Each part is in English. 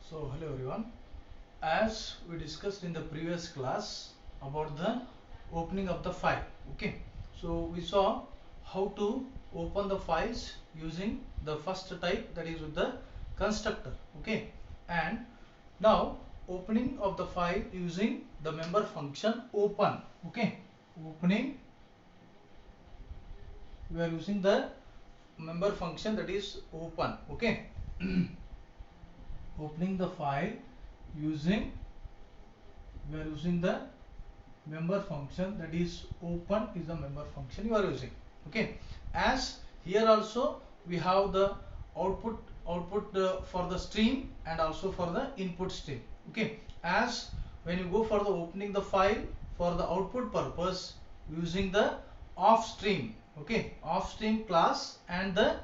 So hello everyone. As we discussed in the previous class about the opening of the file. Okay. So we saw how to open the files using the first type, that is with the constructor. Okay. And now opening of the file using the member function open. Okay. Opening, we are using the member function, that is open. Okay. Opening the file using, we are using the member function, that is open is the member function you are using. Okay. As here also we have the output for the stream and also for the input stream. Okay. As when you go for the opening the file for the output purpose using the off stream. Okay, off stream class and the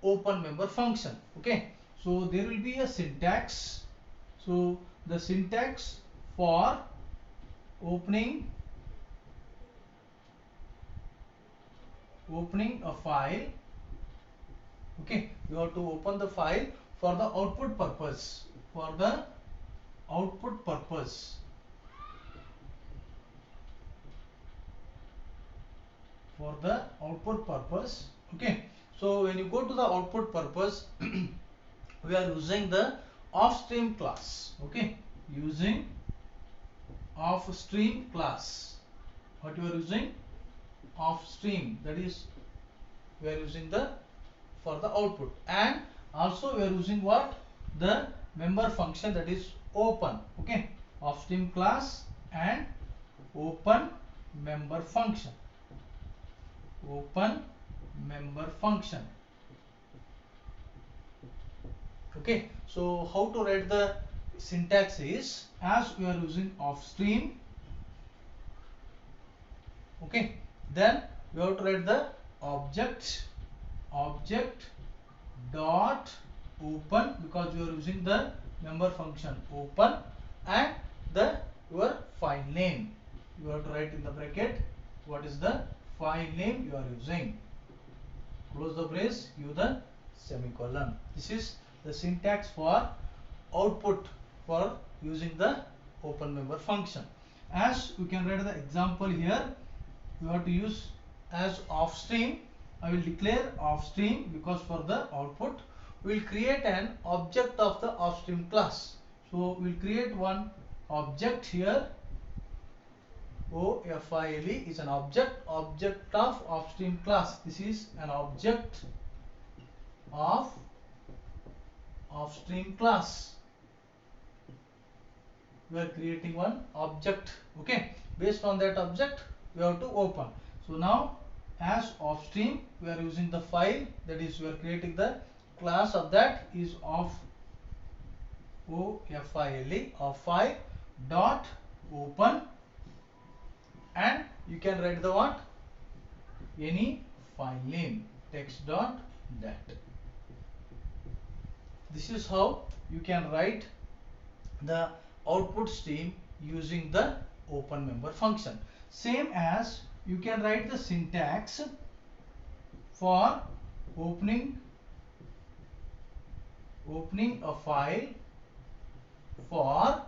open member function. Okay. So there will be a syntax. So the syntax for opening a file. Okay, you have to open the file for the output purpose, for the output purpose, for the output purpose. Okay, so when you go to the output purpose we are using the off stream class. Okay, using off stream class. What you are using? Off stream, that is we are using the for the output, and also we are using what? The member function, that is open. Okay, off stream class and open member function, open member function. Okay, so how to write the syntax is, as we are using off stream. Okay, then we have to write the object dot open, because you are using the member function open, and the your file name you have to write in the bracket. What is the file name you are using? Close the brace, give the semicolon. This is the syntax for output for using the open member function. As we can write the example here, we have to use as off stream. I will declare off stream because for the output we will create an object of the off stream class. So we will create one object here. OFILE is an object of off stream class. This is an object of off stream class. We are creating one object. Okay, based on that object we have to open. So now as off stream we are using the file, that is we are creating the class of that is of OFILE of file dot open, and you can write the what? Any file name, text dot that. This is how you can write the output stream using the open member function. Same as you can write the syntax for opening a file for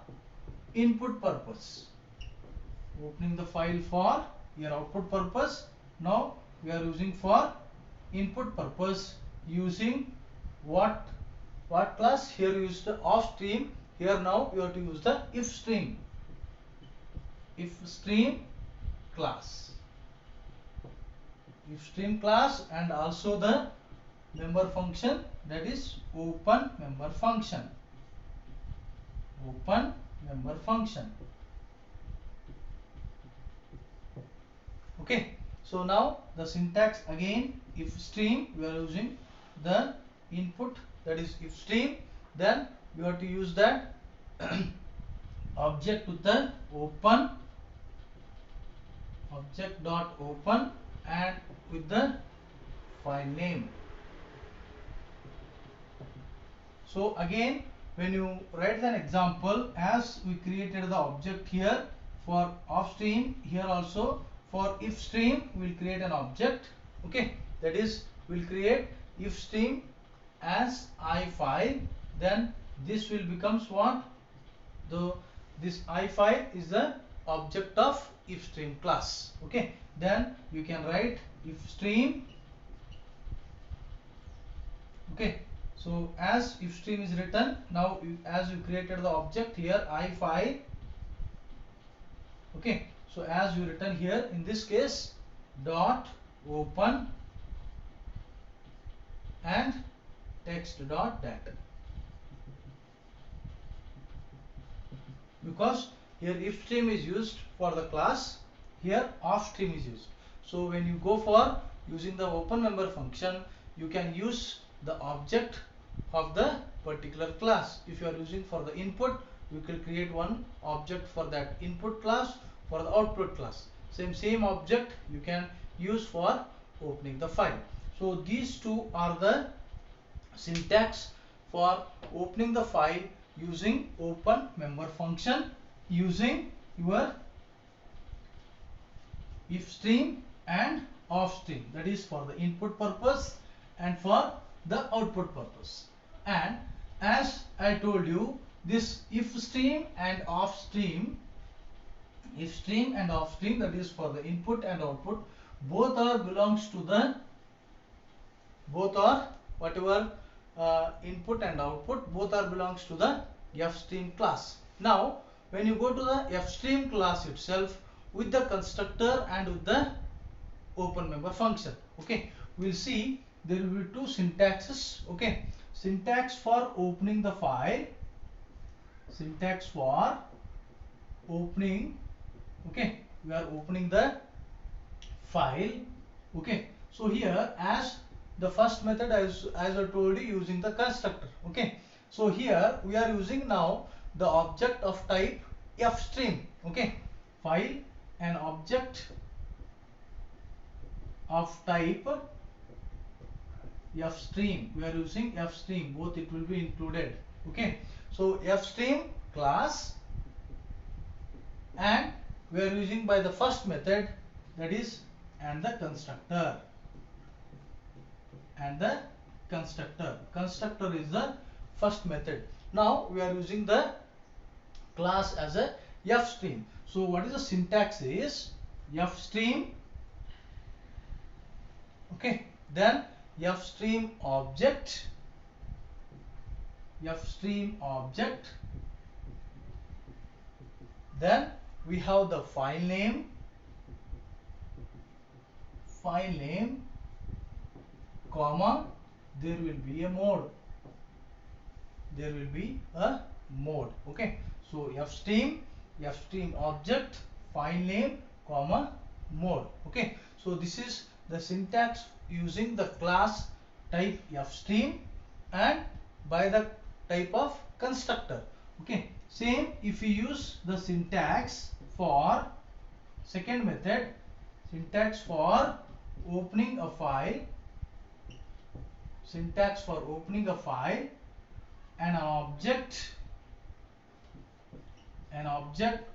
input purpose. Opening the file for your output purpose. Now we are using for input purpose using what class? Here you use the off stream. Here now you have to use the if stream class, and also the member function, that is open member function, Okay, so now the syntax again, if stream we are using the input, that is if stream, then you have to use that object with the open, object dot open, and with the file name. So again when you write an example, as we created the object here for off stream, here also for if stream we will create an object. Okay, that is we will create if stream as I file, then this will becomes what? The this I file is the object of if stream class. Okay, then you can write if stream. Okay, so as if stream is written, now as you created the object here I file. Okay, so as you written here in this case dot open and text dot data, because here if stream is used for the class, here off stream is used. So when you go for using the open member function, you can use the object of the particular class. If you are using for the input, you can create one object for that input class, for the output class same object you can use for opening the file. So these two are the syntax for opening the file using open member function, using your if stream and off stream, that is for the input purpose and for the output purpose. And as I told you, this if stream and off stream, if stream and off stream, that is for the input and output, both are belongs to the, both are whatever input and output, both are belongs to the fstream class. Now when you go to the fstream class itself with the constructor and with the open member function, okay, we'll see there will be two syntaxes. Okay, syntax for opening the file, syntax for opening, okay, we are opening the file. Okay, so here as the first method, as I told you, using the constructor. Okay, so here we are using now the object of type fstream. Okay, file and object of type fstream, we are using fstream, both it will be included. Okay, so fstream class, and we are using by the first method, that is and the constructor, and the constructor is the first method. Now we are using the class as a fstream. So what is the syntax is fstream, okay, then fstream object, then we have the file name, comma, there will be a mode, okay, so fstream object, file name, comma, mode. Okay, so this is the syntax using the class type fstream and by the type of constructor. Okay, same if we use the syntax for second method, syntax for opening a file, an object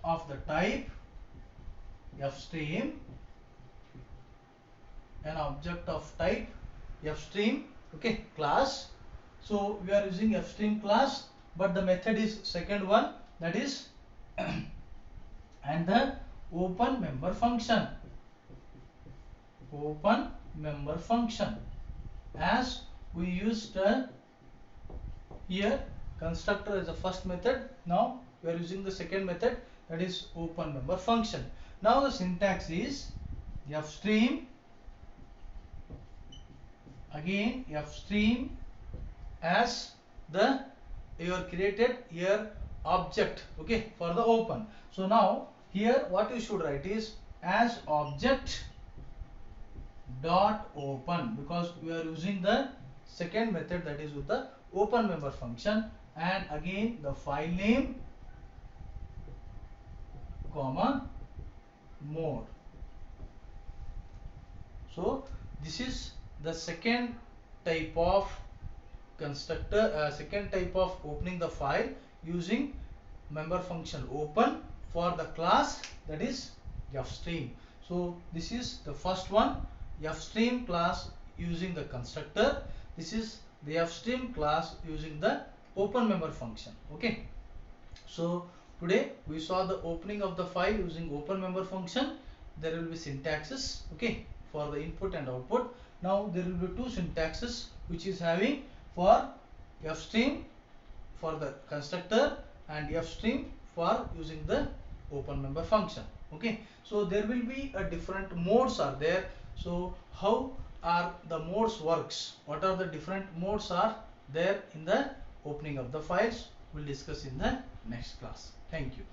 of the type fstream, okay, class. So we are using fstream class, but the method is second one, that is and the open member function, as we used here constructor is the first method. Now we are using the second method, that is open member function. Now the syntax is fstream, again fstream as the your created here object, okay, for the open. So now here what you should write is as object dot open, because we are using the second method, that is with the open member function, and again the file name, comma, mode. So this is the second type of constructor, second type of opening the file using member function open for the class, that is fstream. So this is the first one, fstream class using the constructor. This is the fstream class using the open member function. Okay, so today we saw the opening of the file using open member function. There will be syntaxes, okay, for the input and output. Now there will be two syntaxes which is having for fstream for the constructor and fstream for using the open member function. Okay, so there will be a different modes are there. So how are the modes works, what are the different modes are there in the opening of the files, we'll discuss in the next class. Thank you.